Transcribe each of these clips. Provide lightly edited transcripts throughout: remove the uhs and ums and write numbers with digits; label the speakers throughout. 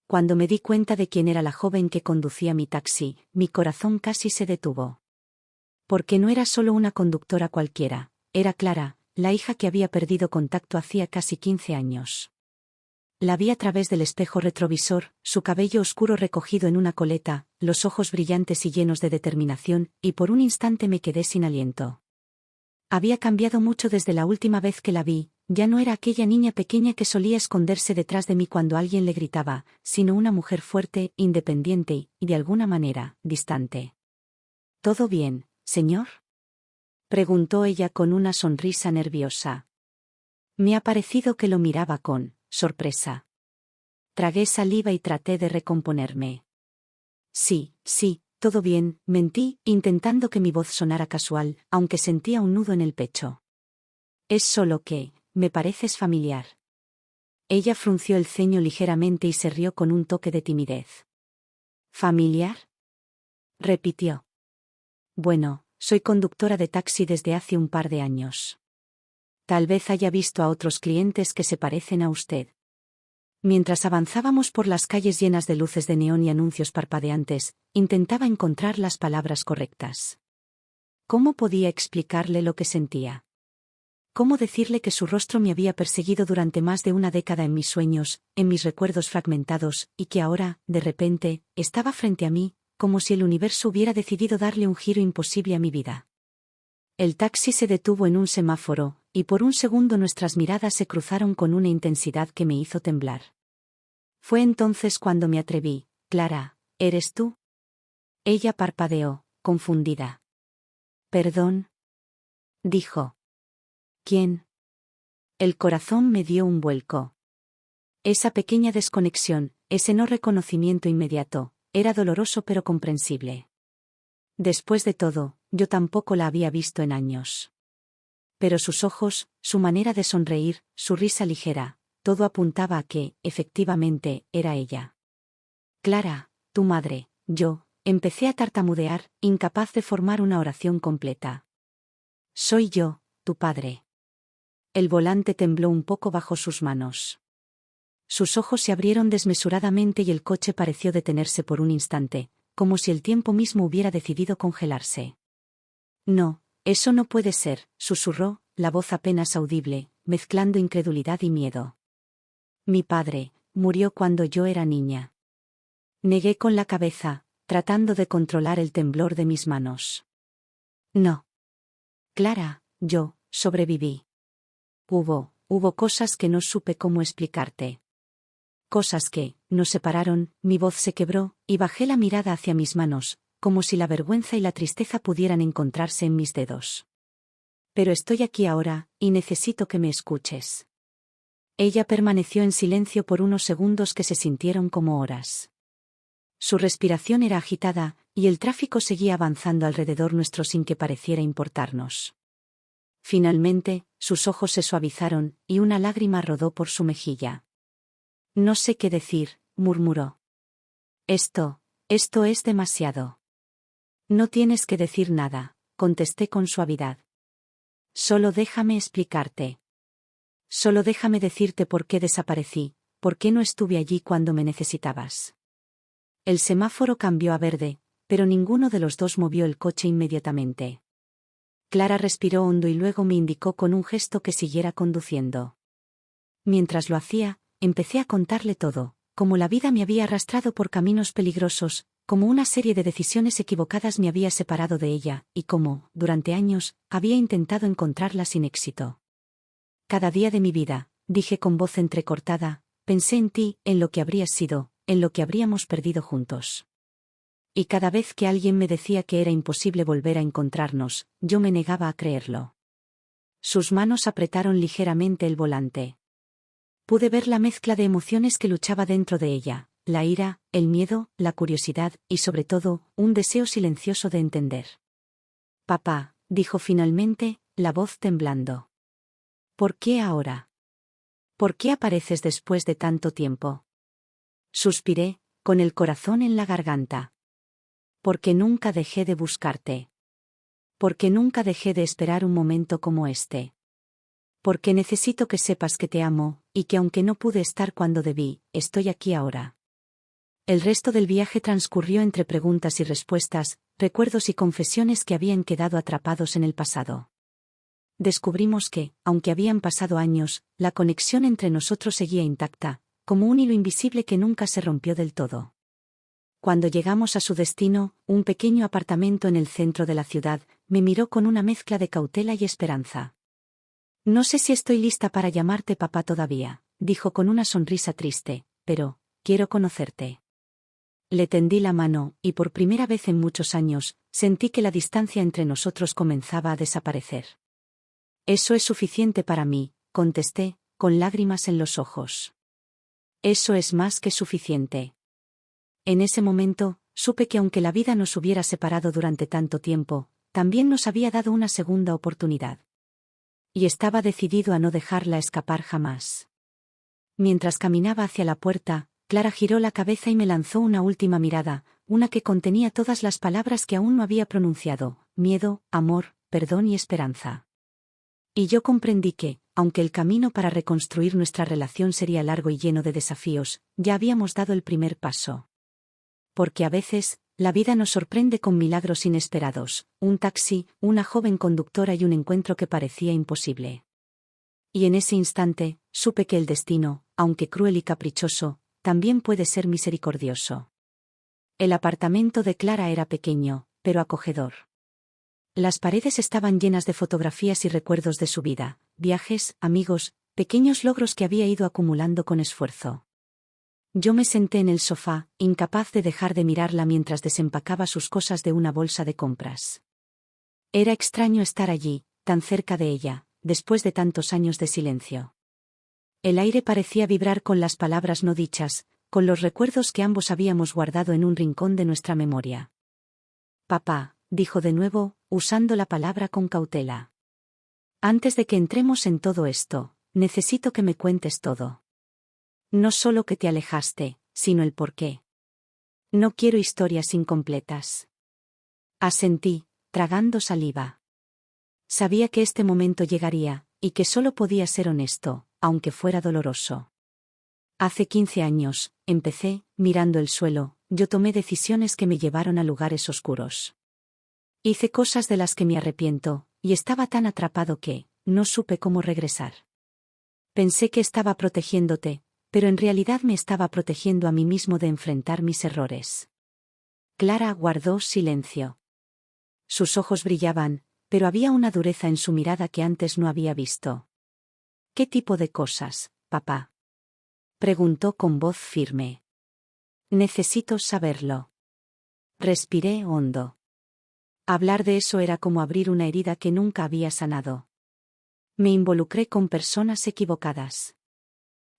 Speaker 1: Cuando me di cuenta de quién era la joven que conducía mi taxi, mi corazón casi se detuvo. Porque no era solo una conductora cualquiera, era Clara, la hija que había perdido contacto hacía casi 15 años. La vi a través del espejo retrovisor, su cabello oscuro recogido en una coleta, los ojos brillantes y llenos de determinación, y por un instante me quedé sin aliento. Había cambiado mucho desde la última vez que la vi, ya no era aquella niña pequeña que solía esconderse detrás de mí cuando alguien le gritaba, sino una mujer fuerte, independiente y, de alguna manera, distante. ¿Todo bien, señor?, preguntó ella con una sonrisa nerviosa. Me ha parecido que lo miraba con sorpresa. Tragué saliva y traté de recomponerme. Sí, todo bien, mentí, intentando que mi voz sonara casual, aunque sentía un nudo en el pecho. Es solo que, me pareces familiar. Ella frunció el ceño ligeramente y se rió con un toque de timidez. ¿Familiar?, repitió. Bueno, soy conductora de taxi desde hace un par de años. Tal vez haya visto a otros clientes que se parecen a usted. Mientras avanzábamos por las calles llenas de luces de neón y anuncios parpadeantes, intentaba encontrar las palabras correctas. ¿Cómo podía explicarle lo que sentía? ¿Cómo decirle que su rostro me había perseguido durante más de una década en mis sueños, en mis recuerdos fragmentados, y que ahora, de repente, estaba frente a mí, como si el universo hubiera decidido darle un giro imposible a mi vida? El taxi se detuvo en un semáforo, y por un segundo nuestras miradas se cruzaron con una intensidad que me hizo temblar. Fue entonces cuando me atreví. Clara, ¿eres tú? Ella parpadeó, confundida. Perdón, dijo. ¿Quién? El corazón me dio un vuelco. Esa pequeña desconexión, ese no reconocimiento inmediato, era doloroso pero comprensible. Después de todo, yo tampoco la había visto en años. Pero sus ojos, su manera de sonreír, su risa ligera, todo apuntaba a que, efectivamente, era ella. Clara, tu madre, yo, empecé a tartamudear, incapaz de formar una oración completa. Soy yo, tu padre. El volante tembló un poco bajo sus manos. Sus ojos se abrieron desmesuradamente y el coche pareció detenerse por un instante, como si el tiempo mismo hubiera decidido congelarse. No, eso no puede ser, susurró, la voz apenas audible, mezclando incredulidad y miedo. Mi padre murió cuando yo era niña. Negué con la cabeza, tratando de controlar el temblor de mis manos. No. Clara, yo sobreviví. Hubo cosas que no supe cómo explicarte. Cosas que nos separaron, mi voz se quebró, y bajé la mirada hacia mis manos, como si la vergüenza y la tristeza pudieran encontrarse en mis dedos. Pero estoy aquí ahora, y necesito que me escuches. Ella permaneció en silencio por unos segundos que se sintieron como horas. Su respiración era agitada, y el tráfico seguía avanzando alrededor nuestro sin que pareciera importarnos. Finalmente, sus ojos se suavizaron, y una lágrima rodó por su mejilla. No sé qué decir, murmuró. Esto es demasiado. No tienes que decir nada, contesté con suavidad. Solo déjame explicarte. Solo déjame decirte por qué desaparecí, por qué no estuve allí cuando me necesitabas. El semáforo cambió a verde, pero ninguno de los dos movió el coche inmediatamente. Clara respiró hondo y luego me indicó con un gesto que siguiera conduciendo. Mientras lo hacía, empecé a contarle todo, cómo la vida me había arrastrado por caminos peligrosos, cómo una serie de decisiones equivocadas me había separado de ella, y cómo, durante años, había intentado encontrarla sin éxito. Cada día de mi vida, dije con voz entrecortada, pensé en ti, en lo que habrías sido, en lo que habríamos perdido juntos. Y cada vez que alguien me decía que era imposible volver a encontrarnos, yo me negaba a creerlo. Sus manos apretaron ligeramente el volante. Pude ver la mezcla de emociones que luchaba dentro de ella, la ira, el miedo, la curiosidad, y sobre todo, un deseo silencioso de entender. Papá, dijo finalmente, la voz temblando. ¿Por qué ahora? ¿Por qué apareces después de tanto tiempo? Suspiré, con el corazón en la garganta. Porque nunca dejé de buscarte. Porque nunca dejé de esperar un momento como este. Porque necesito que sepas que te amo, y que aunque no pude estar cuando debí, estoy aquí ahora. El resto del viaje transcurrió entre preguntas y respuestas, recuerdos y confesiones que habían quedado atrapados en el pasado. Descubrimos que, aunque habían pasado años, la conexión entre nosotros seguía intacta, como un hilo invisible que nunca se rompió del todo. Cuando llegamos a su destino, un pequeño apartamento en el centro de la ciudad, me miró con una mezcla de cautela y esperanza. No sé si estoy lista para llamarte papá todavía, dijo con una sonrisa triste, pero quiero conocerte. Le tendí la mano, y por primera vez en muchos años, sentí que la distancia entre nosotros comenzaba a desaparecer. Eso es suficiente para mí, contesté, con lágrimas en los ojos. Eso es más que suficiente. En ese momento, supe que aunque la vida nos hubiera separado durante tanto tiempo, también nos había dado una segunda oportunidad. Y estaba decidido a no dejarla escapar jamás. Mientras caminaba hacia la puerta, Clara giró la cabeza y me lanzó una última mirada, una que contenía todas las palabras que aún no había pronunciado: miedo, amor, perdón y esperanza. Y yo comprendí que, aunque el camino para reconstruir nuestra relación sería largo y lleno de desafíos, ya habíamos dado el primer paso. Porque a veces, la vida nos sorprende con milagros inesperados: un taxi, una joven conductora y un encuentro que parecía imposible. Y en ese instante, supe que el destino, aunque cruel y caprichoso, también puede ser misericordioso. El apartamento de Clara era pequeño, pero acogedor. Las paredes estaban llenas de fotografías y recuerdos de su vida, viajes, amigos, pequeños logros que había ido acumulando con esfuerzo. Yo me senté en el sofá, incapaz de dejar de mirarla mientras desempacaba sus cosas de una bolsa de compras. Era extraño estar allí, tan cerca de ella, después de tantos años de silencio. El aire parecía vibrar con las palabras no dichas, con los recuerdos que ambos habíamos guardado en un rincón de nuestra memoria. Papá, dijo de nuevo, usando la palabra con cautela. Antes de que entremos en todo esto, necesito que me cuentes todo. No solo que te alejaste, sino el por qué. No quiero historias incompletas. Asentí, tragando saliva. Sabía que este momento llegaría, y que solo podía ser honesto, aunque fuera doloroso. Hace 15 años, empecé, mirando el suelo, yo tomé decisiones que me llevaron a lugares oscuros. Hice cosas de las que me arrepiento, y estaba tan atrapado que no supe cómo regresar. Pensé que estaba protegiéndote, pero en realidad me estaba protegiendo a mí mismo de enfrentar mis errores. Clara guardó silencio. Sus ojos brillaban, pero había una dureza en su mirada que antes no había visto. ¿Qué tipo de cosas, papá?, preguntó con voz firme. Necesito saberlo. Respiré hondo. Hablar de eso era como abrir una herida que nunca había sanado. Me involucré con personas equivocadas.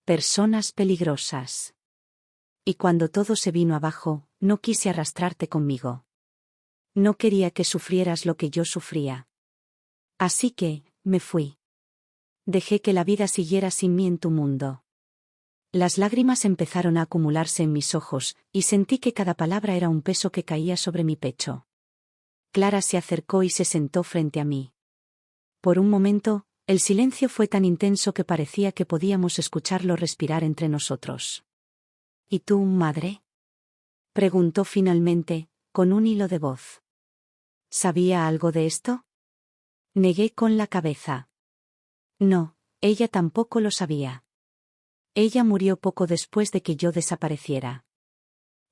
Speaker 1: Personas peligrosas. Y cuando todo se vino abajo, no quise arrastrarte conmigo. No quería que sufrieras lo que yo sufría. Así que, me fui. Dejé que la vida siguiera sin mí en tu mundo. Las lágrimas empezaron a acumularse en mis ojos, y sentí que cada palabra era un peso que caía sobre mi pecho. Clara se acercó y se sentó frente a mí. Por un momento, el silencio fue tan intenso que parecía que podíamos escucharlo respirar entre nosotros. ¿Y tú, madre?, preguntó finalmente, con un hilo de voz. ¿Sabía algo de esto? Negué con la cabeza. No, ella tampoco lo sabía. Ella murió poco después de que yo desapareciera.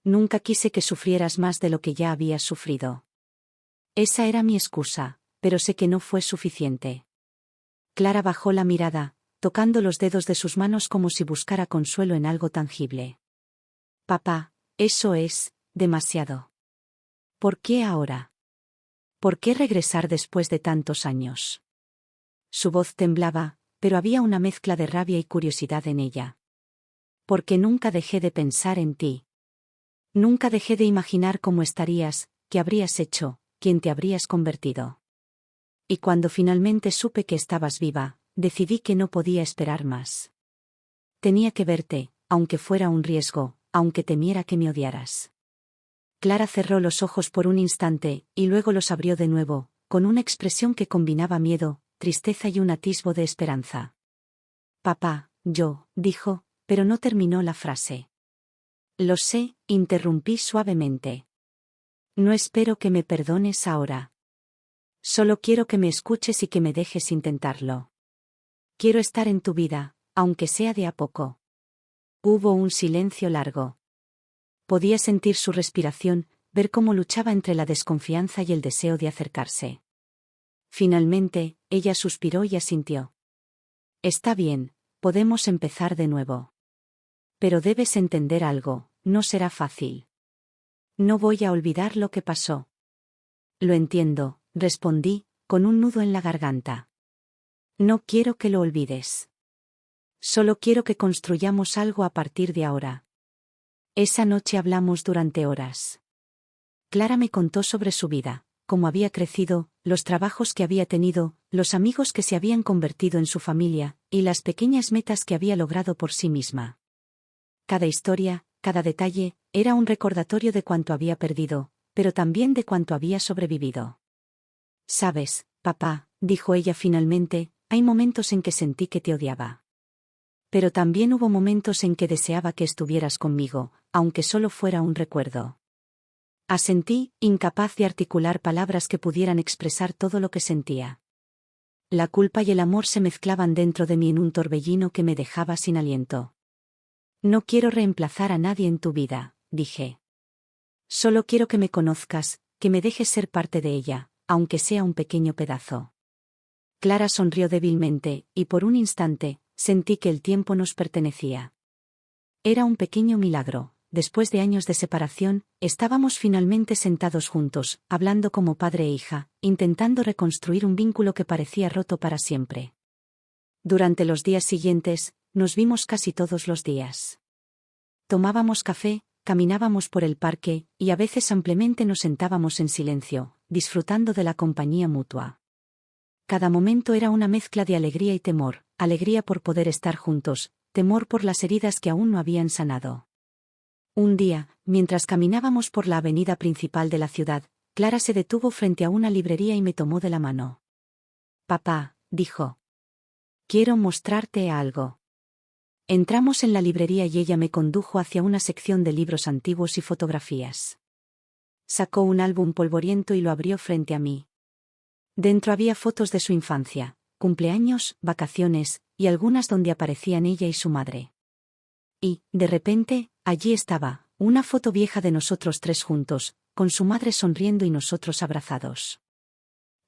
Speaker 1: Nunca quise que sufrieras más de lo que ya habías sufrido. Esa era mi excusa, pero sé que no fue suficiente. Clara bajó la mirada, tocando los dedos de sus manos como si buscara consuelo en algo tangible. Papá, eso es demasiado. ¿Por qué ahora? ¿Por qué regresar después de tantos años? Su voz temblaba, pero había una mezcla de rabia y curiosidad en ella. Porque nunca dejé de pensar en ti. Nunca dejé de imaginar cómo estarías, qué habrías hecho, quién te habrías convertido. Y cuando finalmente supe que estabas viva, decidí que no podía esperar más. Tenía que verte, aunque fuera un riesgo, aunque temiera que me odiaras. Clara cerró los ojos por un instante, y luego los abrió de nuevo, con una expresión que combinaba miedo, tristeza y un atisbo de esperanza. Papá, dijo, pero no terminó la frase. Lo sé, interrumpí suavemente. No espero que me perdones ahora. Solo quiero que me escuches y que me dejes intentarlo. Quiero estar en tu vida, aunque sea de a poco. Hubo un silencio largo. Podía sentir su respiración, ver cómo luchaba entre la desconfianza y el deseo de acercarse. Finalmente, ella suspiró y asintió. Está bien, podemos empezar de nuevo. Pero debes entender algo, no será fácil. No voy a olvidar lo que pasó. Lo entiendo, respondí, con un nudo en la garganta. No quiero que lo olvides. Solo quiero que construyamos algo a partir de ahora. Esa noche hablamos durante horas. Clara me contó sobre su vida, cómo había crecido, los trabajos que había tenido, los amigos que se habían convertido en su familia, y las pequeñas metas que había logrado por sí misma. Cada historia, cada detalle, era un recordatorio de cuánto había perdido, pero también de cuánto había sobrevivido. Sabes, papá, dijo ella finalmente, hay momentos en que sentí que te odiaba. Pero también hubo momentos en que deseaba que estuvieras conmigo, aunque solo fuera un recuerdo. Asentí, incapaz de articular palabras que pudieran expresar todo lo que sentía. La culpa y el amor se mezclaban dentro de mí en un torbellino que me dejaba sin aliento. No quiero reemplazar a nadie en tu vida, dije. Solo quiero que me conozcas, que me dejes ser parte de ella, aunque sea un pequeño pedazo. Clara sonrió débilmente, y por un instante, sentí que el tiempo nos pertenecía. Era un pequeño milagro. Después de años de separación, estábamos finalmente sentados juntos, hablando como padre e hija, intentando reconstruir un vínculo que parecía roto para siempre. Durante los días siguientes, nos vimos casi todos los días. Tomábamos café, caminábamos por el parque, y a veces simplemente nos sentábamos en silencio, disfrutando de la compañía mutua. Cada momento era una mezcla de alegría y temor, alegría por poder estar juntos, temor por las heridas que aún no habían sanado. Un día, mientras caminábamos por la avenida principal de la ciudad, Clara se detuvo frente a una librería y me tomó de la mano. Papá, dijo. Quiero mostrarte algo. Entramos en la librería y ella me condujo hacia una sección de libros antiguos y fotografías. Sacó un álbum polvoriento y lo abrió frente a mí. Dentro había fotos de su infancia, cumpleaños, vacaciones, y algunas donde aparecían ella y su madre. Y, de repente, allí estaba, una foto vieja de nosotros tres juntos, con su madre sonriendo y nosotros abrazados.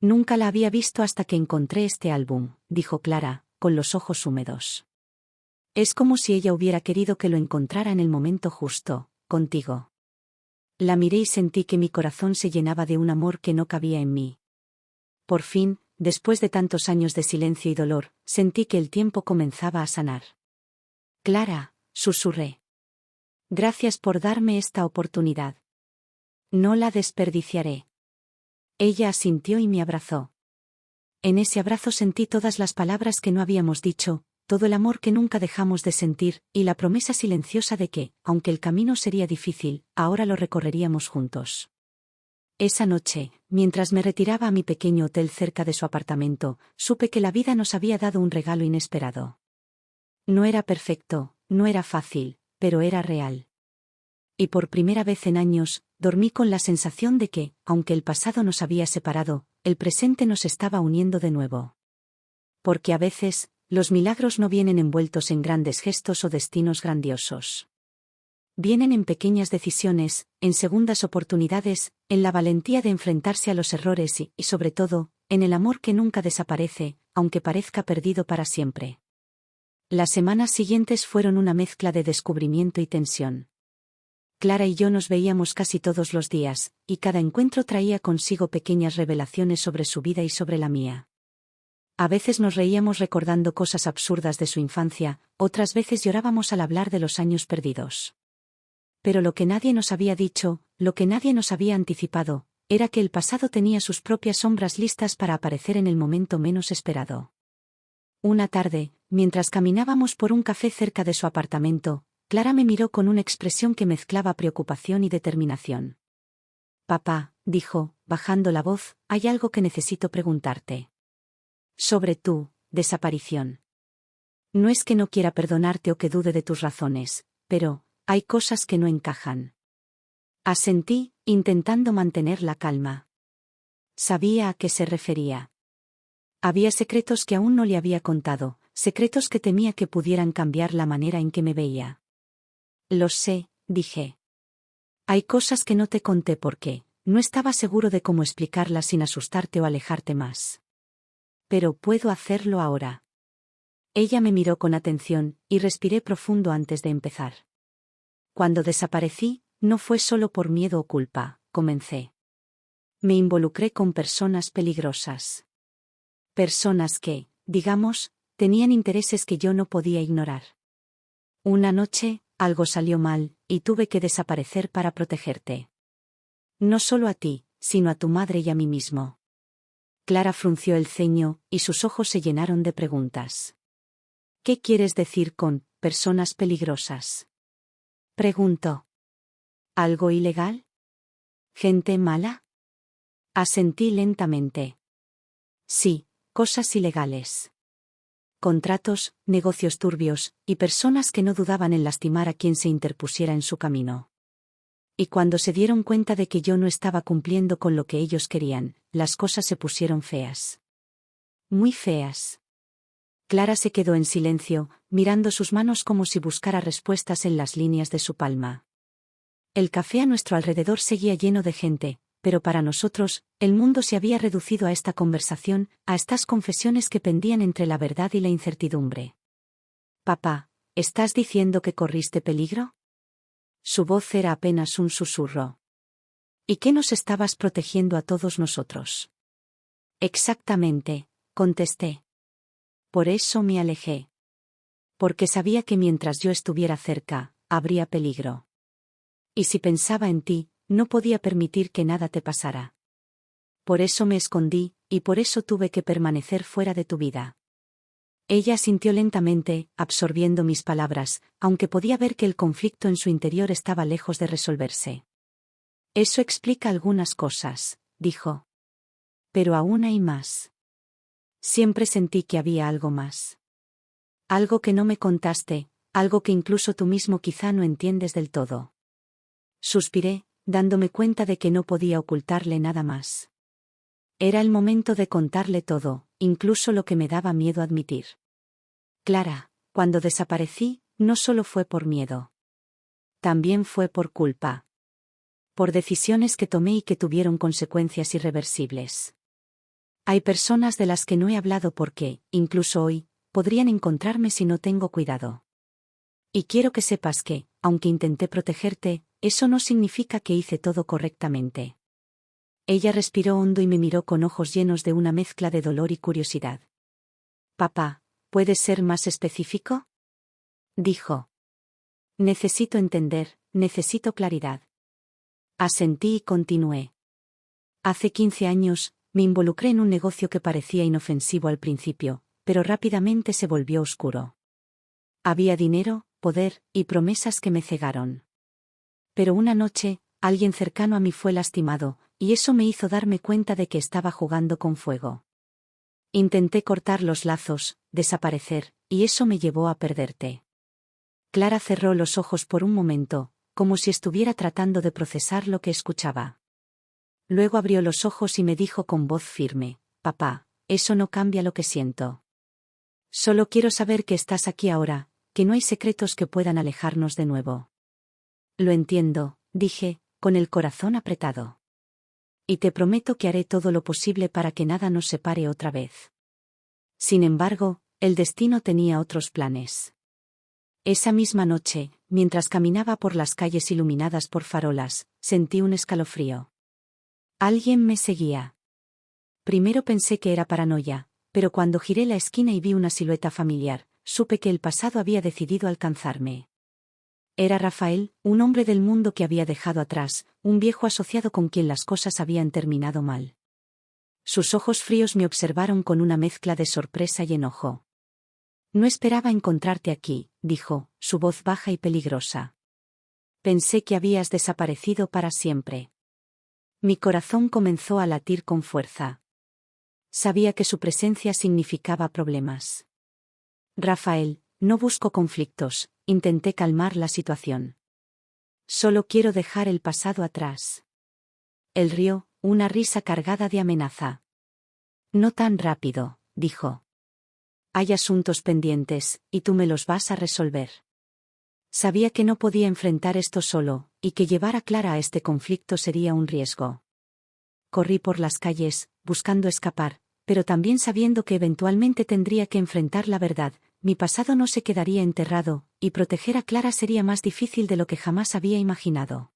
Speaker 1: Nunca la había visto hasta que encontré este álbum, dijo Clara, con los ojos húmedos. Es como si ella hubiera querido que lo encontrara en el momento justo, contigo. La miré y sentí que mi corazón se llenaba de un amor que no cabía en mí. Por fin, después de tantos años de silencio y dolor, sentí que el tiempo comenzaba a sanar. Clara, susurré. Gracias por darme esta oportunidad. No la desperdiciaré. Ella asintió y me abrazó. En ese abrazo sentí todas las palabras que no habíamos dicho, todo el amor que nunca dejamos de sentir, y la promesa silenciosa de que, aunque el camino sería difícil, ahora lo recorreríamos juntos. Esa noche, mientras me retiraba a mi pequeño hotel cerca de su apartamento, supe que la vida nos había dado un regalo inesperado. No era perfecto, no era fácil, pero era real. Y por primera vez en años, dormí con la sensación de que, aunque el pasado nos había separado, el presente nos estaba uniendo de nuevo. Porque a veces, los milagros no vienen envueltos en grandes gestos o destinos grandiosos. Vienen en pequeñas decisiones, en segundas oportunidades, en la valentía de enfrentarse a los errores y, sobre todo, en el amor que nunca desaparece, aunque parezca perdido para siempre. Las semanas siguientes fueron una mezcla de descubrimiento y tensión. Clara y yo nos veíamos casi todos los días, y cada encuentro traía consigo pequeñas revelaciones sobre su vida y sobre la mía. A veces nos reíamos recordando cosas absurdas de su infancia, otras veces llorábamos al hablar de los años perdidos. Pero lo que nadie nos había dicho, lo que nadie nos había anticipado, era que el pasado tenía sus propias sombras listas para aparecer en el momento menos esperado. Una tarde, mientras caminábamos por un café cerca de su apartamento, Clara me miró con una expresión que mezclaba preocupación y determinación. Papá, dijo, bajando la voz, hay algo que necesito preguntarte. Sobre tu desaparición. No es que no quiera perdonarte o que dude de tus razones, pero, Hay cosas que no encajan. Asentí, intentando mantener la calma. Sabía a qué se refería. Había secretos que aún no le había contado, secretos que temía que pudieran cambiar la manera en que me veía. Lo sé, dije. Hay cosas que no te conté porque no estaba seguro de cómo explicarlas sin asustarte o alejarte más. Pero puedo hacerlo ahora. Ella me miró con atención, y respiré profundo antes de empezar. Cuando desaparecí, no fue solo por miedo o culpa, comencé. Me involucré con personas peligrosas. Personas que, digamos, tenían intereses que yo no podía ignorar. Una noche, algo salió mal, y tuve que desaparecer para protegerte. No solo a ti, sino a tu madre y a mí mismo. Clara frunció el ceño, y sus ojos se llenaron de preguntas. ¿Qué quieres decir con personas peligrosas? Preguntó. ¿Algo ilegal? ¿Gente mala? Asentí lentamente. Sí, cosas ilegales. Contratos, negocios turbios, y personas que no dudaban en lastimar a quien se interpusiera en su camino. Y cuando se dieron cuenta de que yo no estaba cumpliendo con lo que ellos querían, las cosas se pusieron feas. Muy feas. Clara se quedó en silencio, mirando sus manos como si buscara respuestas en las líneas de su palma. El café a nuestro alrededor seguía lleno de gente, pero para nosotros, el mundo se había reducido a esta conversación, a estas confesiones que pendían entre la verdad y la incertidumbre. Papá, ¿estás diciendo que corriste peligro? Su voz era apenas un susurro. ¿Y qué nos estabas protegiendo a todos nosotros? Exactamente, contesté. Por eso me alejé. Porque sabía que mientras yo estuviera cerca, habría peligro. Y si pensaba en ti, no podía permitir que nada te pasara. Por eso me escondí, y por eso tuve que permanecer fuera de tu vida. Ella asintió lentamente, absorbiendo mis palabras, aunque podía ver que el conflicto en su interior estaba lejos de resolverse. Eso explica algunas cosas, dijo. Pero aún hay más. Siempre sentí que había algo más. Algo que no me contaste, algo que incluso tú mismo quizá no entiendes del todo. Suspiré, dándome cuenta de que no podía ocultarle nada más. Era el momento de contarle todo, incluso lo que me daba miedo admitir. Clara, cuando desaparecí, no solo fue por miedo. También fue por culpa. Por decisiones que tomé y que tuvieron consecuencias irreversibles. Hay personas de las que no he hablado porque, incluso hoy, podrían encontrarme si no tengo cuidado. Y quiero que sepas que, aunque intenté protegerte, eso no significa que hice todo correctamente. Ella respiró hondo y me miró con ojos llenos de una mezcla de dolor y curiosidad. Papá, ¿puedes ser más específico? Dijo. Necesito entender, necesito claridad. Asentí y continué. Hace 15 años, me involucré en un negocio que parecía inofensivo al principio, pero rápidamente se volvió oscuro. Había dinero, poder, y promesas que me cegaron. Pero una noche, alguien cercano a mí fue lastimado, y eso me hizo darme cuenta de que estaba jugando con fuego. Intenté cortar los lazos, desaparecer, y eso me llevó a perderte. Clara cerró los ojos por un momento, como si estuviera tratando de procesar lo que escuchaba. Luego abrió los ojos y me dijo con voz firme, papá, eso no cambia lo que siento. Solo quiero saber que estás aquí ahora, que no hay secretos que puedan alejarnos de nuevo. Lo entiendo, dije, con el corazón apretado. Y te prometo que haré todo lo posible para que nada nos separe otra vez. Sin embargo, el destino tenía otros planes. Esa misma noche, mientras caminaba por las calles iluminadas por farolas, sentí un escalofrío. Alguien me seguía. Primero pensé que era paranoia, pero cuando giré la esquina y vi una silueta familiar, supe que el pasado había decidido alcanzarme. Era Rafael, un hombre del mundo que había dejado atrás, un viejo asociado con quien las cosas habían terminado mal. Sus ojos fríos me observaron con una mezcla de sorpresa y enojo. No esperaba encontrarte aquí, dijo, su voz baja y peligrosa. Pensé que habías desaparecido para siempre. Mi corazón comenzó a latir con fuerza. Sabía que su presencia significaba problemas. Rafael, no busco conflictos, intenté calmar la situación. Solo quiero dejar el pasado atrás. Él rió, una risa cargada de amenaza. No tan rápido, dijo. Hay asuntos pendientes, y tú me los vas a resolver. Sabía que no podía enfrentar esto solo, y que llevar a Clara a este conflicto sería un riesgo. Corrí por las calles, buscando escapar, pero también sabiendo que eventualmente tendría que enfrentar la verdad. Mi pasado no se quedaría enterrado, y proteger a Clara sería más difícil de lo que jamás había imaginado.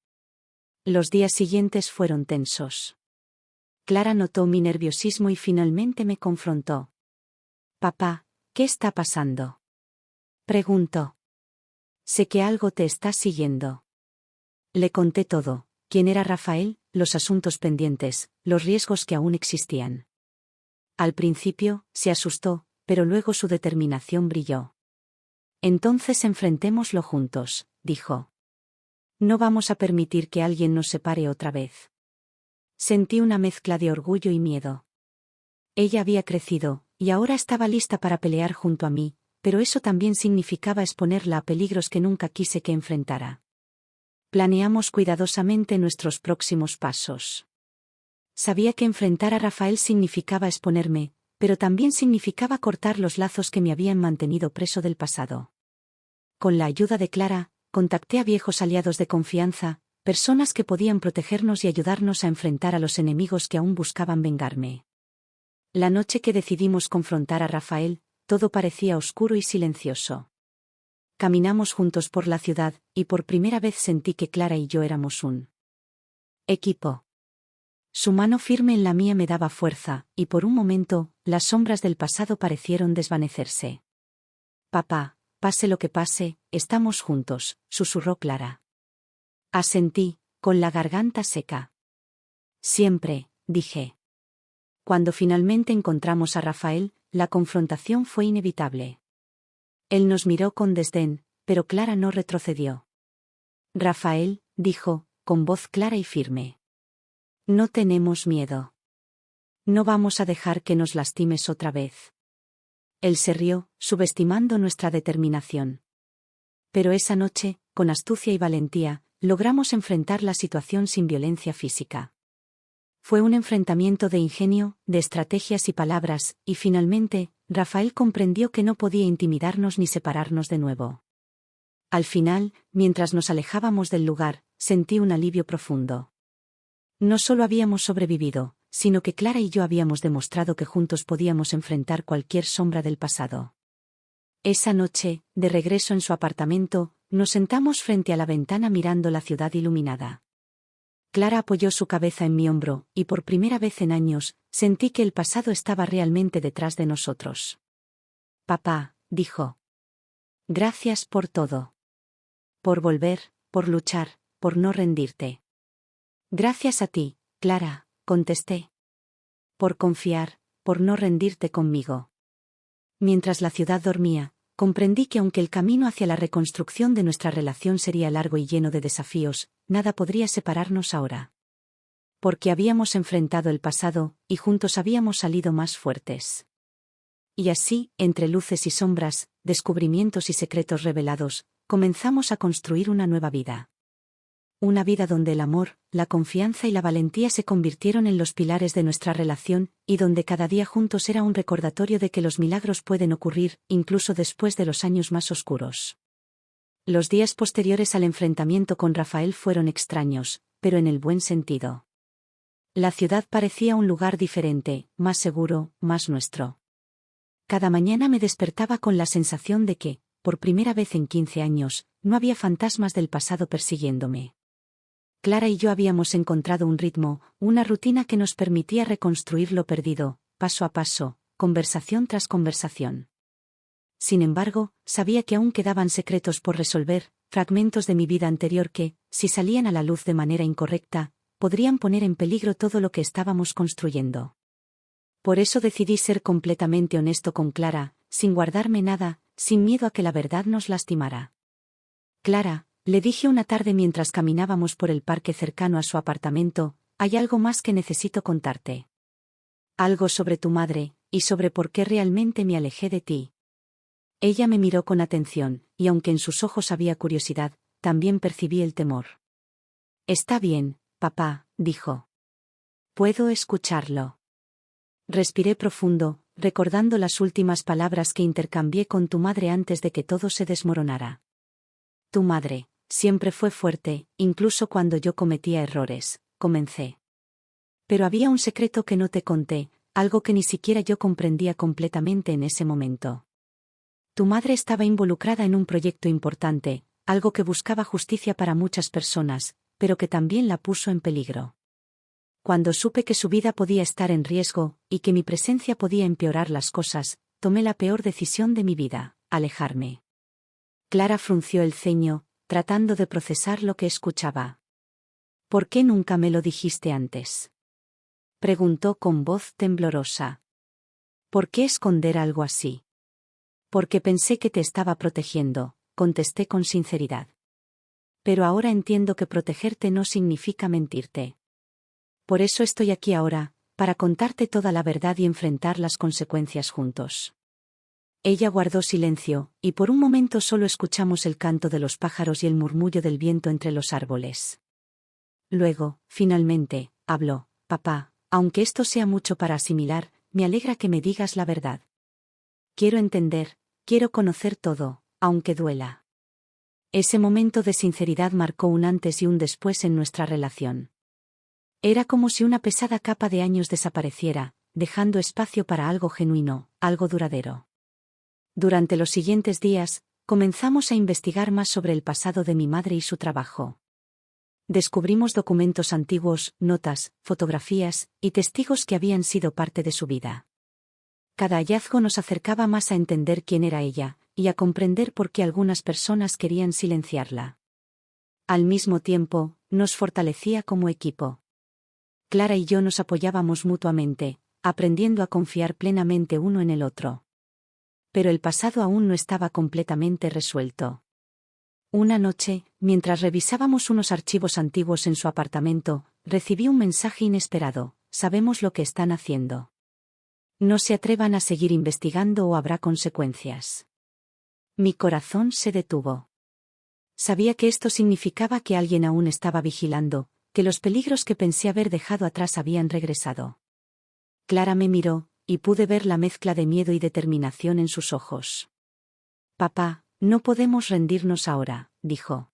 Speaker 1: Los días siguientes fueron tensos. Clara notó mi nerviosismo y finalmente me confrontó. «Papá, ¿qué está pasando?», preguntó. «Sé que algo te está siguiendo». Le conté todo: quién era Rafael, los asuntos pendientes, los riesgos que aún existían. Al principio, se asustó, pero luego su determinación brilló. «Entonces enfrentémoslo juntos», dijo. «No vamos a permitir que alguien nos separe otra vez». Sentí una mezcla de orgullo y miedo. Ella había crecido, y ahora estaba lista para pelear junto a mí, pero eso también significaba exponerla a peligros que nunca quise que enfrentara. Planeamos cuidadosamente nuestros próximos pasos. Sabía que enfrentar a Rafael significaba exponerme, pero también significaba cortar los lazos que me habían mantenido preso del pasado. Con la ayuda de Clara, contacté a viejos aliados de confianza, personas que podían protegernos y ayudarnos a enfrentar a los enemigos que aún buscaban vengarme. La noche que decidimos confrontar a Rafael, todo parecía oscuro y silencioso. Caminamos juntos por la ciudad, y por primera vez sentí que Clara y yo éramos un equipo. Su mano firme en la mía me daba fuerza, y por un momento, las sombras del pasado parecieron desvanecerse. «Papá, pase lo que pase, estamos juntos», susurró Clara. Asentí, con la garganta seca. «Siempre», dije. Cuando finalmente encontramos a Rafael, la confrontación fue inevitable. Él nos miró con desdén, pero Clara no retrocedió. «Rafael», dijo, con voz clara y firme. «No tenemos miedo. No vamos a dejar que nos lastimes otra vez». Él se rió, subestimando nuestra determinación. Pero esa noche, con astucia y valentía, logramos enfrentar la situación sin violencia física. Fue un enfrentamiento de ingenio, de estrategias y palabras, y finalmente, Rafael comprendió que no podía intimidarnos ni separarnos de nuevo. Al final, mientras nos alejábamos del lugar, sentí un alivio profundo. No solo habíamos sobrevivido, sino que Clara y yo habíamos demostrado que juntos podíamos enfrentar cualquier sombra del pasado. Esa noche, de regreso en su apartamento, nos sentamos frente a la ventana mirando la ciudad iluminada. Clara apoyó su cabeza en mi hombro, y por primera vez en años, sentí que el pasado estaba realmente detrás de nosotros. «Papá», dijo. «Gracias por todo. Por volver, por luchar, por no rendirte». «Gracias a ti, Clara», contesté. «Por confiar, por no rendirte conmigo». Mientras la ciudad dormía, comprendí que aunque el camino hacia la reconstrucción de nuestra relación sería largo y lleno de desafíos, nada podría separarnos ahora. Porque habíamos enfrentado el pasado, y juntos habíamos salido más fuertes. Y así, entre luces y sombras, descubrimientos y secretos revelados, comenzamos a construir una nueva vida. Una vida donde el amor, la confianza y la valentía se convirtieron en los pilares de nuestra relación, y donde cada día juntos era un recordatorio de que los milagros pueden ocurrir, incluso después de los años más oscuros. Los días posteriores al enfrentamiento con Rafael fueron extraños, pero en el buen sentido. La ciudad parecía un lugar diferente, más seguro, más nuestro. Cada mañana me despertaba con la sensación de que, por primera vez en 15 años, no había fantasmas del pasado persiguiéndome. Clara y yo habíamos encontrado un ritmo, una rutina que nos permitía reconstruir lo perdido, paso a paso, conversación tras conversación. Sin embargo, sabía que aún quedaban secretos por resolver, fragmentos de mi vida anterior que, si salían a la luz de manera incorrecta, podrían poner en peligro todo lo que estábamos construyendo. Por eso decidí ser completamente honesto con Clara, sin guardarme nada, sin miedo a que la verdad nos lastimara. «Clara», le dije una tarde mientras caminábamos por el parque cercano a su apartamento, «hay algo más que necesito contarte. Algo sobre tu madre, y sobre por qué realmente me alejé de ti». Ella me miró con atención, y aunque en sus ojos había curiosidad, también percibí el temor. Está bien, papá, dijo. Puedo escucharlo. Respiré profundo, recordando las últimas palabras que intercambié con tu madre antes de que todo se desmoronara. Tu madre siempre fue fuerte, incluso cuando yo cometía errores, comencé. Pero había un secreto que no te conté, algo que ni siquiera yo comprendía completamente en ese momento. Tu madre estaba involucrada en un proyecto importante, algo que buscaba justicia para muchas personas, pero que también la puso en peligro. Cuando supe que su vida podía estar en riesgo, y que mi presencia podía empeorar las cosas, tomé la peor decisión de mi vida, alejarme. Clara frunció el ceño, tratando de procesar lo que escuchaba. ¿Por qué nunca me lo dijiste antes?, preguntó con voz temblorosa. ¿Por qué esconder algo así? Porque pensé que te estaba protegiendo, contesté con sinceridad. Pero ahora entiendo que protegerte no significa mentirte. Por eso estoy aquí ahora, para contarte toda la verdad y enfrentar las consecuencias juntos. Ella guardó silencio, y por un momento solo escuchamos el canto de los pájaros y el murmullo del viento entre los árboles. Luego, finalmente, habló: papá, aunque esto sea mucho para asimilar, me alegra que me digas la verdad. Quiero entender, quiero conocer todo, aunque duela. Ese momento de sinceridad marcó un antes y un después en nuestra relación. Era como si una pesada capa de años desapareciera, dejando espacio para algo genuino, algo duradero. Durante los siguientes días, comenzamos a investigar más sobre el pasado de mi madre y su trabajo. Descubrimos documentos antiguos, notas, fotografías, y testigos que habían sido parte de su vida. Cada hallazgo nos acercaba más a entender quién era ella, y a comprender por qué algunas personas querían silenciarla. Al mismo tiempo, nos fortalecía como equipo. Clara y yo nos apoyábamos mutuamente, aprendiendo a confiar plenamente uno en el otro. Pero el pasado aún no estaba completamente resuelto. Una noche, mientras revisábamos unos archivos antiguos en su apartamento, recibí un mensaje inesperado: sabemos lo que están haciendo. No se atrevan a seguir investigando o habrá consecuencias. Mi corazón se detuvo. Sabía que esto significaba que alguien aún estaba vigilando, que los peligros que pensé haber dejado atrás habían regresado. Clara me miró, y pude ver la mezcla de miedo y determinación en sus ojos. Papá, no podemos rendirnos ahora, dijo.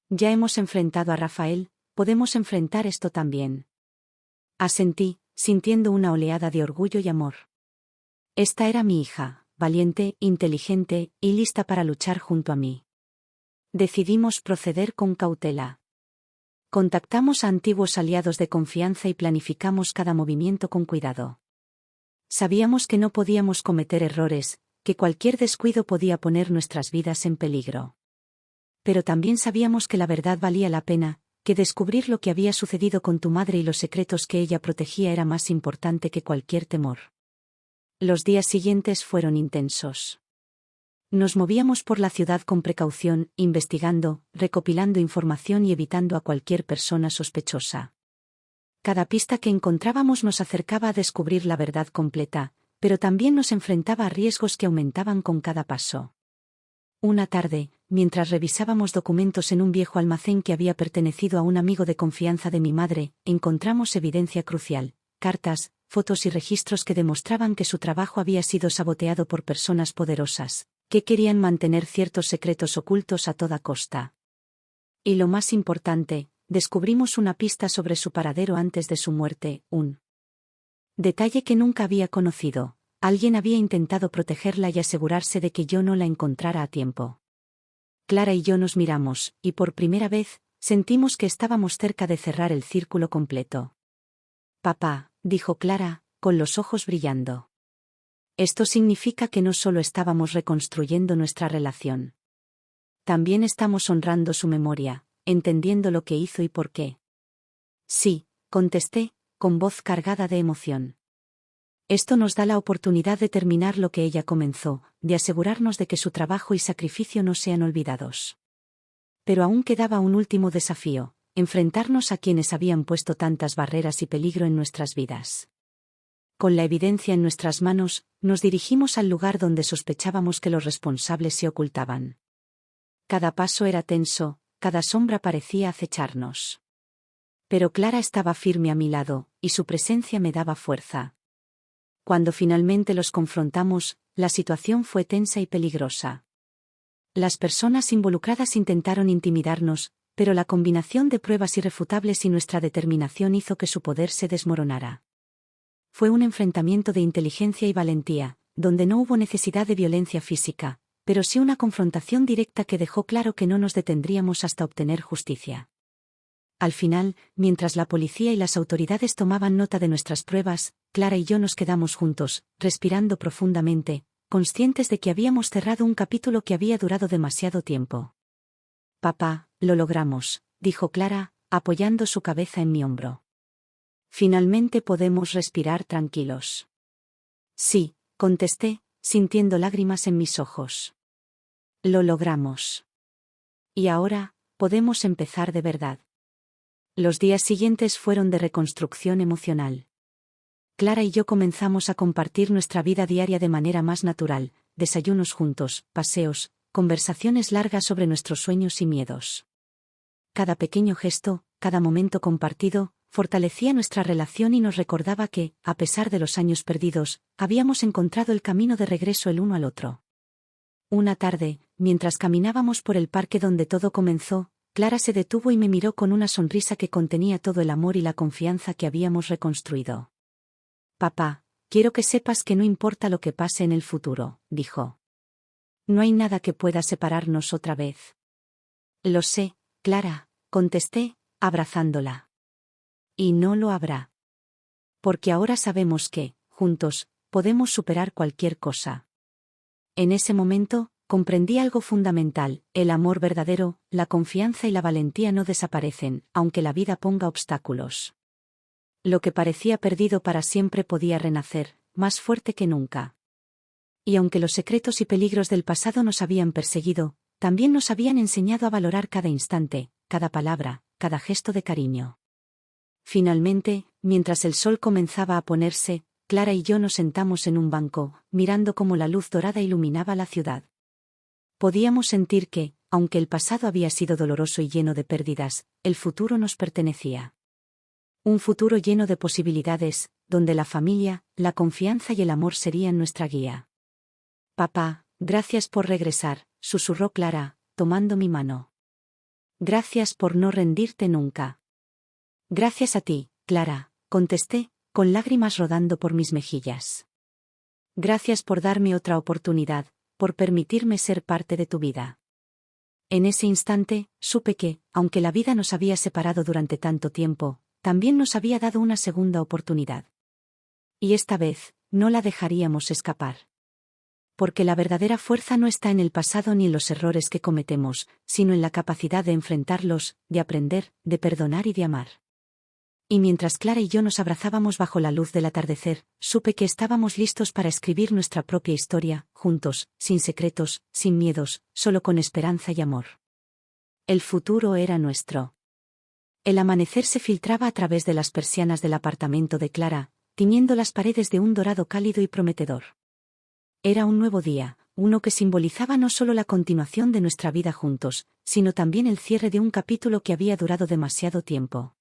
Speaker 1: Ya hemos enfrentado a Rafael, podemos enfrentar esto también. Asentí, sintiendo una oleada de orgullo y amor. Esta era mi hija, valiente, inteligente, y lista para luchar junto a mí. Decidimos proceder con cautela. Contactamos a antiguos aliados de confianza y planificamos cada movimiento con cuidado. Sabíamos que no podíamos cometer errores, que cualquier descuido podía poner nuestras vidas en peligro. Pero también sabíamos que la verdad valía la pena, que descubrir lo que había sucedido con tu madre y los secretos que ella protegía era más importante que cualquier temor. Los días siguientes fueron intensos. Nos movíamos por la ciudad con precaución, investigando, recopilando información y evitando a cualquier persona sospechosa. Cada pista que encontrábamos nos acercaba a descubrir la verdad completa, pero también nos enfrentaba a riesgos que aumentaban con cada paso. Una tarde, mientras revisábamos documentos en un viejo almacén que había pertenecido a un amigo de confianza de mi madre, encontramos evidencia crucial: cartas, fotos y registros que demostraban que su trabajo había sido saboteado por personas poderosas, que querían mantener ciertos secretos ocultos a toda costa. Y lo más importante, descubrimos una pista sobre su paradero antes de su muerte, un detalle que nunca había conocido: alguien había intentado protegerla y asegurarse de que yo no la encontrara a tiempo. Clara y yo nos miramos, y por primera vez, sentimos que estábamos cerca de cerrar el círculo completo. Papá, dijo Clara, con los ojos brillando. Esto significa que no solo estábamos reconstruyendo nuestra relación. También estamos honrando su memoria, entendiendo lo que hizo y por qué. Sí, contesté, con voz cargada de emoción. Esto nos da la oportunidad de terminar lo que ella comenzó, de asegurarnos de que su trabajo y sacrificio no sean olvidados. Pero aún quedaba un último desafío: enfrentarnos a quienes habían puesto tantas barreras y peligro en nuestras vidas. Con la evidencia en nuestras manos, nos dirigimos al lugar donde sospechábamos que los responsables se ocultaban. Cada paso era tenso, cada sombra parecía acecharnos. Pero Clara estaba firme a mi lado, y su presencia me daba fuerza. Cuando finalmente los confrontamos, la situación fue tensa y peligrosa. Las personas involucradas intentaron intimidarnos, pero la combinación de pruebas irrefutables y nuestra determinación hizo que su poder se desmoronara. Fue un enfrentamiento de inteligencia y valentía, donde no hubo necesidad de violencia física, pero sí una confrontación directa que dejó claro que no nos detendríamos hasta obtener justicia. Al final, mientras la policía y las autoridades tomaban nota de nuestras pruebas, Clara y yo nos quedamos juntos, respirando profundamente, conscientes de que habíamos cerrado un capítulo que había durado demasiado tiempo. «Papá, lo logramos», dijo Clara, apoyando su cabeza en mi hombro. «Finalmente podemos respirar tranquilos». «Sí», contesté, sintiendo lágrimas en mis ojos. «Lo logramos. Y ahora, podemos empezar de verdad». Los días siguientes fueron de reconstrucción emocional. Clara y yo comenzamos a compartir nuestra vida diaria de manera más natural, desayunos juntos, paseos, conversaciones largas sobre nuestros sueños y miedos. Cada pequeño gesto, cada momento compartido, fortalecía nuestra relación y nos recordaba que, a pesar de los años perdidos, habíamos encontrado el camino de regreso el uno al otro. Una tarde, mientras caminábamos por el parque donde todo comenzó, Clara se detuvo y me miró con una sonrisa que contenía todo el amor y la confianza que habíamos reconstruido. «Papá, quiero que sepas que no importa lo que pase en el futuro», dijo. «No hay nada que pueda separarnos otra vez». «Lo sé, Clara», contesté, abrazándola. «Y no lo habrá. Porque ahora sabemos que, juntos, podemos superar cualquier cosa». En ese momento, comprendí algo fundamental: el amor verdadero, la confianza y la valentía no desaparecen, aunque la vida ponga obstáculos. Lo que parecía perdido para siempre podía renacer, más fuerte que nunca. Y aunque los secretos y peligros del pasado nos habían perseguido, también nos habían enseñado a valorar cada instante, cada palabra, cada gesto de cariño. Finalmente, mientras el sol comenzaba a ponerse, Clara y yo nos sentamos en un banco, mirando cómo la luz dorada iluminaba la ciudad. Podíamos sentir que, aunque el pasado había sido doloroso y lleno de pérdidas, el futuro nos pertenecía. Un futuro lleno de posibilidades, donde la familia, la confianza y el amor serían nuestra guía. «Papá, gracias por regresar», susurró Clara, tomando mi mano. «Gracias por no rendirte nunca». «Gracias a ti, Clara», contesté, con lágrimas rodando por mis mejillas. «Gracias por darme otra oportunidad, por permitirme ser parte de tu vida». En ese instante, supe que, aunque la vida nos había separado durante tanto tiempo, también nos había dado una segunda oportunidad. Y esta vez, no la dejaríamos escapar. Porque la verdadera fuerza no está en el pasado ni en los errores que cometemos, sino en la capacidad de enfrentarlos, de aprender, de perdonar y de amar. Y mientras Clara y yo nos abrazábamos bajo la luz del atardecer, supe que estábamos listos para escribir nuestra propia historia, juntos, sin secretos, sin miedos, solo con esperanza y amor. El futuro era nuestro. El amanecer se filtraba a través de las persianas del apartamento de Clara, tiñendo las paredes de un dorado cálido y prometedor. Era un nuevo día, uno que simbolizaba no solo la continuación de nuestra vida juntos, sino también el cierre de un capítulo que había durado demasiado tiempo.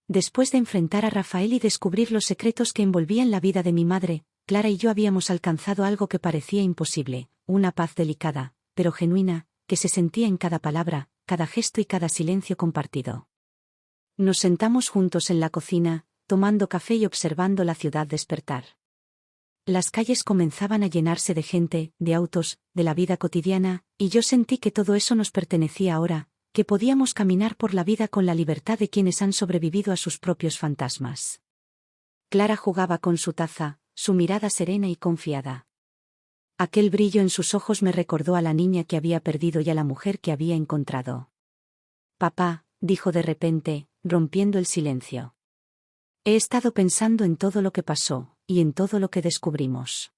Speaker 1: Después de enfrentar a Rafael y descubrir los secretos que envolvían la vida de mi madre, Clara y yo habíamos alcanzado algo que parecía imposible, una paz delicada, pero genuina, que se sentía en cada palabra, cada gesto y cada silencio compartido. Nos sentamos juntos en la cocina, tomando café y observando la ciudad despertar. Las calles comenzaban a llenarse de gente, de autos, de la vida cotidiana, y yo sentí que todo eso nos pertenecía ahora, que podíamos caminar por la vida con la libertad de quienes han sobrevivido a sus propios fantasmas. Clara jugaba con su taza, su mirada serena y confiada. Aquel brillo en sus ojos me recordó a la niña que había perdido y a la mujer que había encontrado. «Papá», dijo de repente, rompiendo el silencio. «He estado pensando en todo lo que pasó, y en todo lo que descubrimos.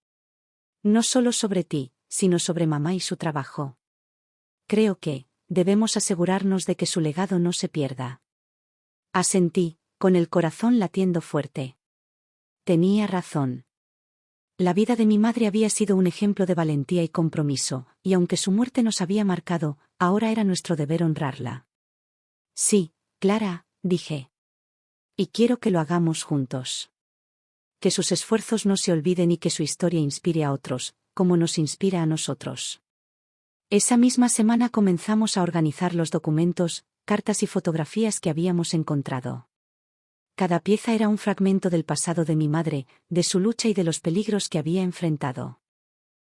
Speaker 1: No solo sobre ti, sino sobre mamá y su trabajo. Creo que debemos asegurarnos de que su legado no se pierda». Asentí, con el corazón latiendo fuerte. Tenía razón. La vida de mi madre había sido un ejemplo de valentía y compromiso, y aunque su muerte nos había marcado, ahora era nuestro deber honrarla. «Sí, Clara», dije. Y quiero que lo hagamos juntos. Que sus esfuerzos no se olviden y que su historia inspire a otros, como nos inspira a nosotros. Esa misma semana comenzamos a organizar los documentos, cartas y fotografías que habíamos encontrado. Cada pieza era un fragmento del pasado de mi madre, de su lucha y de los peligros que había enfrentado.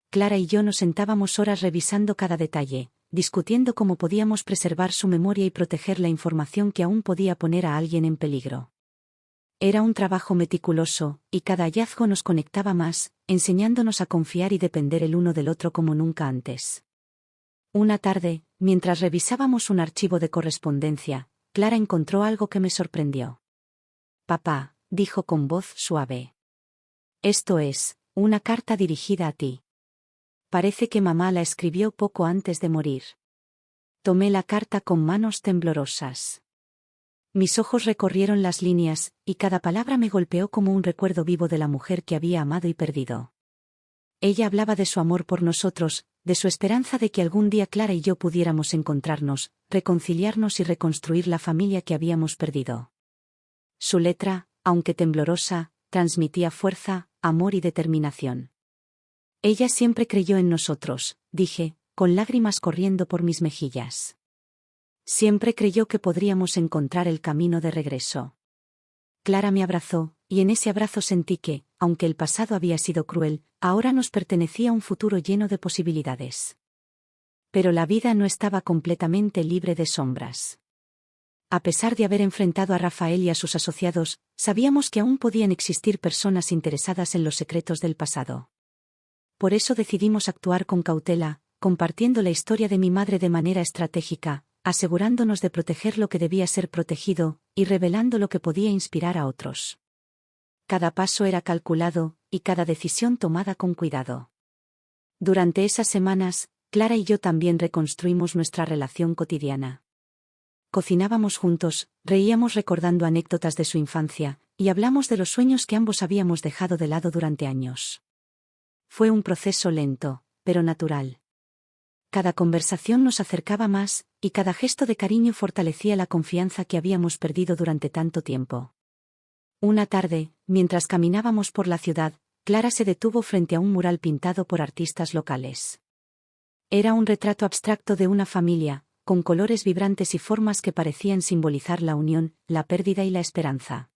Speaker 1: Clara y yo nos sentábamos horas revisando cada detalle, discutiendo cómo podíamos preservar su memoria y proteger la información que aún podía poner a alguien en peligro. Era un trabajo meticuloso, y cada hallazgo nos conectaba más, enseñándonos a confiar y depender el uno del otro como nunca antes. Una tarde, mientras revisábamos un archivo de correspondencia, Clara encontró algo que me sorprendió. «Papá», dijo con voz suave. «Esto es, una carta dirigida a ti. Parece que mamá la escribió poco antes de morir». Tomé la carta con manos temblorosas. Mis ojos recorrieron las líneas, y cada palabra me golpeó como un recuerdo vivo de la mujer que había amado y perdido. Ella hablaba de su amor por nosotros, de su esperanza de que algún día Clara y yo pudiéramos encontrarnos, reconciliarnos y reconstruir la familia que habíamos perdido. Su letra, aunque temblorosa, transmitía fuerza, amor y determinación. Ella siempre creyó en nosotros, dije, con lágrimas corriendo por mis mejillas. Siempre creyó que podríamos encontrar el camino de regreso. Clara me abrazó, y en ese abrazo sentí que, aunque el pasado había sido cruel, ahora nos pertenecía un futuro lleno de posibilidades. Pero la vida no estaba completamente libre de sombras. A pesar de haber enfrentado a Rafael y a sus asociados, sabíamos que aún podían existir personas interesadas en los secretos del pasado. Por eso decidimos actuar con cautela, compartiendo la historia de mi madre de manera estratégica, asegurándonos de proteger lo que debía ser protegido, y revelando lo que podía inspirar a otros. Cada paso era calculado, y cada decisión tomada con cuidado. Durante esas semanas, Clara y yo también reconstruimos nuestra relación cotidiana. Cocinábamos juntos, reíamos recordando anécdotas de su infancia, y hablamos de los sueños que ambos habíamos dejado de lado durante años. Fue un proceso lento, pero natural. Cada conversación nos acercaba más, y cada gesto de cariño fortalecía la confianza que habíamos perdido durante tanto tiempo. Una tarde, mientras caminábamos por la ciudad, Clara se detuvo frente a un mural pintado por artistas locales. Era un retrato abstracto de una familia, con colores vibrantes y formas que parecían simbolizar la unión, la pérdida y la esperanza.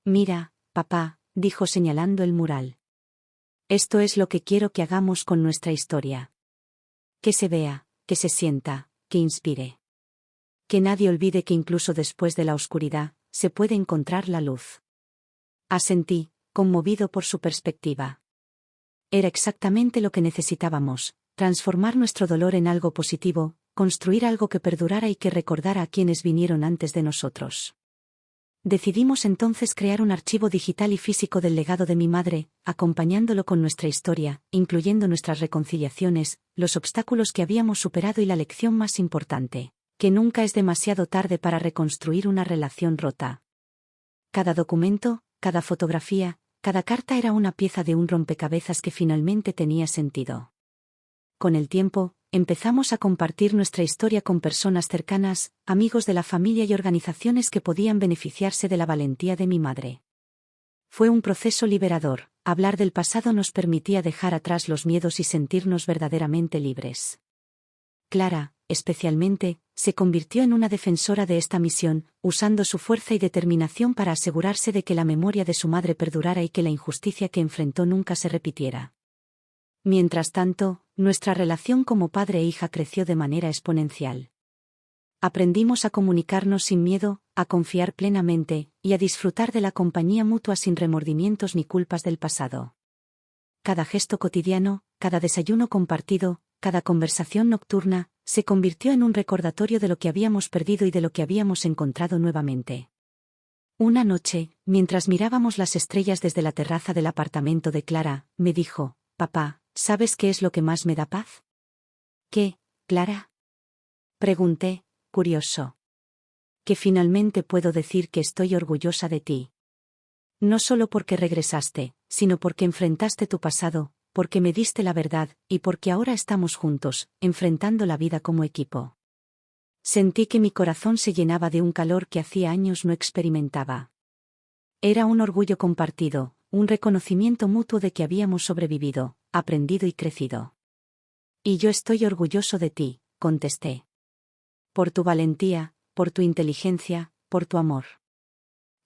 Speaker 1: «Mira, papá», dijo señalando el mural. «Esto es lo que quiero que hagamos con nuestra historia. Que se vea, que se sienta, que inspire. Que nadie olvide que incluso después de la oscuridad, se puede encontrar la luz». Asentí, conmovido por su perspectiva. Era exactamente lo que necesitábamos, transformar nuestro dolor en algo positivo, construir algo que perdurara y que recordara a quienes vinieron antes de nosotros. Decidimos entonces crear un archivo digital y físico del legado de mi madre, acompañándolo con nuestra historia, incluyendo nuestras reconciliaciones, los obstáculos que habíamos superado y la lección más importante, que nunca es demasiado tarde para reconstruir una relación rota. Cada documento, cada fotografía, cada carta era una pieza de un rompecabezas que finalmente tenía sentido. Con el tiempo, empezamos a compartir nuestra historia con personas cercanas, amigos de la familia y organizaciones que podían beneficiarse de la valentía de mi madre. Fue un proceso liberador, hablar del pasado nos permitía dejar atrás los miedos y sentirnos verdaderamente libres. Clara, especialmente, se convirtió en una defensora de esta misión, usando su fuerza y determinación para asegurarse de que la memoria de su madre perdurara y que la injusticia que enfrentó nunca se repitiera. Mientras tanto, nuestra relación como padre e hija creció de manera exponencial. Aprendimos a comunicarnos sin miedo, a confiar plenamente, y a disfrutar de la compañía mutua sin remordimientos ni culpas del pasado. Cada gesto cotidiano, cada desayuno compartido, cada conversación nocturna, se convirtió en un recordatorio de lo que habíamos perdido y de lo que habíamos encontrado nuevamente. Una noche, mientras mirábamos las estrellas desde la terraza del apartamento de Clara, me dijo: «Papá, ¿sabes qué es lo que más me da paz?» «¿Qué, Clara?», pregunté, curioso. «Que finalmente puedo decir que estoy orgullosa de ti. No solo porque regresaste, sino porque enfrentaste tu pasado, porque me diste la verdad, y porque ahora estamos juntos, enfrentando la vida como equipo». Sentí que mi corazón se llenaba de un calor que hacía años no experimentaba. Era un orgullo compartido, un reconocimiento mutuo de que habíamos sobrevivido, aprendido y crecido. Y yo estoy orgulloso de ti, contesté. Por tu valentía, por tu inteligencia, por tu amor.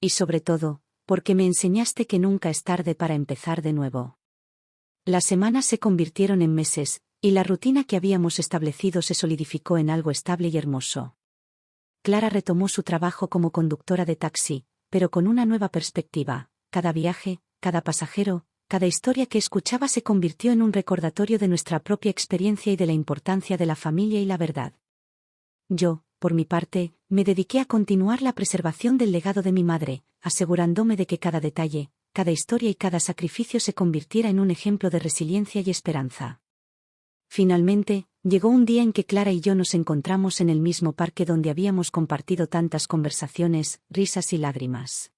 Speaker 1: Y sobre todo, porque me enseñaste que nunca es tarde para empezar de nuevo. Las semanas se convirtieron en meses, y la rutina que habíamos establecido se solidificó en algo estable y hermoso. Clara retomó su trabajo como conductora de taxi, pero con una nueva perspectiva. Cada viaje, cada pasajero, cada historia que escuchaba se convirtió en un recordatorio de nuestra propia experiencia y de la importancia de la familia y la verdad. Yo, por mi parte, me dediqué a continuar la preservación del legado de mi madre, asegurándome de que cada detalle, cada historia y cada sacrificio se convirtiera en un ejemplo de resiliencia y esperanza. Finalmente, llegó un día en que Clara y yo nos encontramos en el mismo parque donde habíamos compartido tantas conversaciones, risas y lágrimas.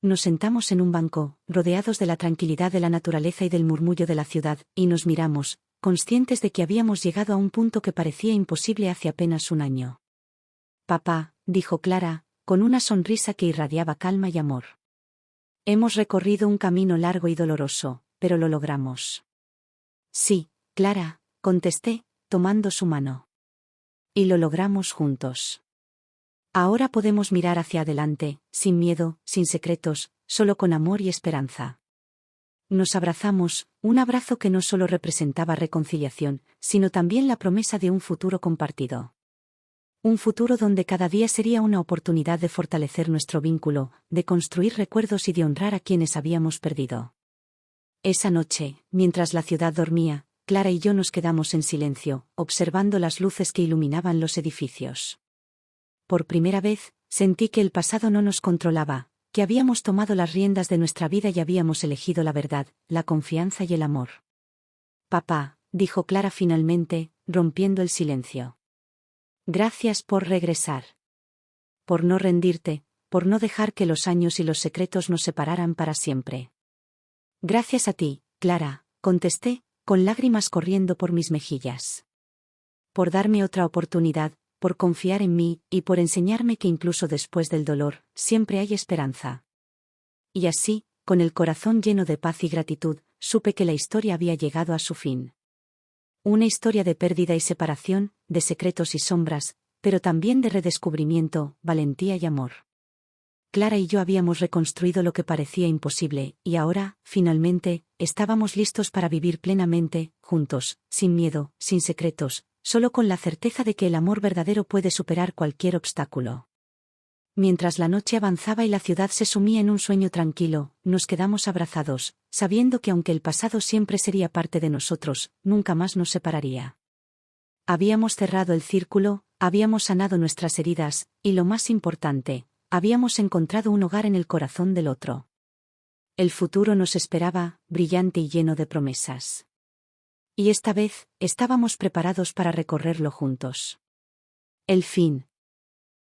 Speaker 1: Nos sentamos en un banco, rodeados de la tranquilidad de la naturaleza y del murmullo de la ciudad, y nos miramos, conscientes de que habíamos llegado a un punto que parecía imposible hace apenas un año. Papá, dijo Clara, con una sonrisa que irradiaba calma y amor. Hemos recorrido un camino largo y doloroso, pero lo logramos. Sí, Clara, contesté, tomando su mano. Y lo logramos juntos. Ahora podemos mirar hacia adelante, sin miedo, sin secretos, solo con amor y esperanza. Nos abrazamos, un abrazo que no solo representaba reconciliación, sino también la promesa de un futuro compartido. Un futuro donde cada día sería una oportunidad de fortalecer nuestro vínculo, de construir recuerdos y de honrar a quienes habíamos perdido. Esa noche, mientras la ciudad dormía, Clara y yo nos quedamos en silencio, observando las luces que iluminaban los edificios. Por primera vez, sentí que el pasado no nos controlaba, que habíamos tomado las riendas de nuestra vida y habíamos elegido la verdad, la confianza y el amor. Papá, dijo Clara finalmente, rompiendo el silencio. Gracias por regresar. Por no rendirte, por no dejar que los años y los secretos nos separaran para siempre. Gracias a ti, Clara, contesté, con lágrimas corriendo por mis mejillas. Por darme otra oportunidad, por confiar en mí, y por enseñarme que incluso después del dolor, siempre hay esperanza. Y así, con el corazón lleno de paz y gratitud, supe que la historia había llegado a su fin. Una historia de pérdida y separación, de secretos y sombras, pero también de redescubrimiento, valentía y amor. Clara y yo habíamos reconstruido lo que parecía imposible, y ahora, finalmente, estábamos listos para vivir plenamente, juntos, sin miedo, sin secretos, solo con la certeza de que el amor verdadero puede superar cualquier obstáculo. Mientras la noche avanzaba y la ciudad se sumía en un sueño tranquilo, nos quedamos abrazados, sabiendo que aunque el pasado siempre sería parte de nosotros, nunca más nos separaría. Habíamos cerrado el círculo, habíamos sanado nuestras heridas, y lo más importante, habíamos encontrado un hogar en el corazón del otro. El futuro nos esperaba, brillante y lleno de promesas. Y esta vez, estábamos preparados para recorrerlo juntos. El fin.